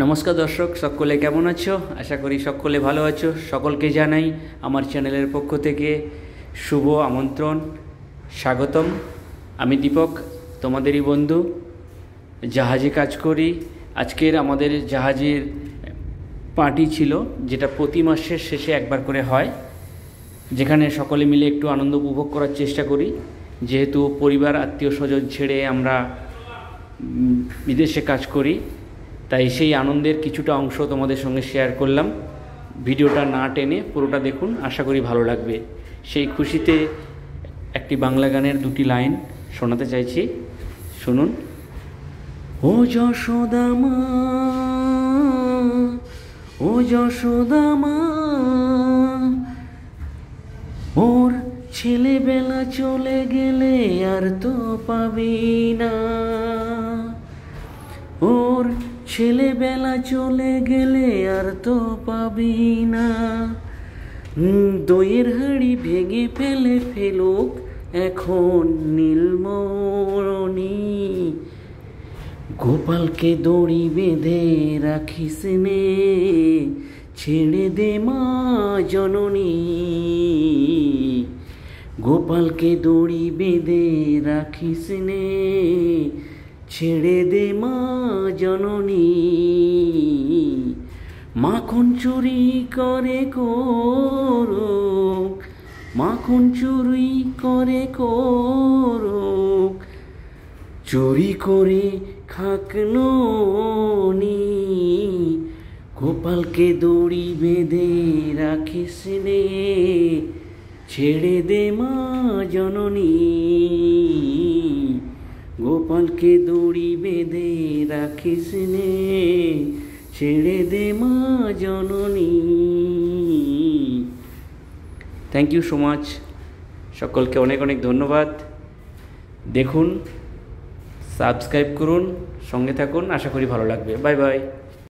নমস্কার দর্শক, সকলে কেমন আছো? আশা করি সকলে ভালো আছো। সকলকে জানাই আমার চ্যানেলের পক্ষ থেকে শুভ আমন্ত্রণ, স্বাগতম। আমি দীপক, তোমাদেরই বন্ধু। জাহাজে কাজ করি। আজকের আমাদের জাহাজের পার্টি ছিল, যেটা প্রতি মাসের শেষে একবার করে হয়, যেখানে সকলে মিলে একটু আনন্দ উপভোগ করার চেষ্টা করি। যেহেতু পরিবার আত্মীয় স্বজন ছেড়ে আমরা বিদেশে কাজ করি, তাই সেই আনন্দের কিছুটা অংশ তোমাদের সঙ্গে শেয়ার করলাম। ভিডিওটা না টেনে পুরোটা দেখুন, আশা করি ভালো লাগবে। সেই খুশিতে একটি বাংলা গানের দুটি লাইন শোনাতে চাইছি, শুনুন। ও যশোদা মা, ও যশোদা মা, ওর ছেলেবেলা চলে গেলে আর তো পাবি না, ওর ছেলেবেলা চলে গেলে আর তো পাবি না। দইয়ের হাঁড়ি ভেঙে ফেলুক এখন নীলমণি, গোপালকে দড়ি বেঁধে রাখিস নে, ছেড়ে দে মা জননী, গোপালকে দড়ি বেঁধে রাখিস নে, ছেড়ে দে মা জননী। মাখন চুরি করে করুক, মাখন চুরি করে করুক, চুরি করে খাক ননি, গোপালকে দড়ি বেঁধে রাখিস নে, ছেড়ে দে মা জননী, গোপালকে দড়ি বেঁধে রাখিস নে, ছেড়ে দে মা জননী। Thank you so much. সকলকে অনেক অনেক ধন্যবাদ। দেখুন, সাবস্ক্রাইব করুন, সঙ্গে থাকুন, আশা করি ভালো লাগবে। Bye bye.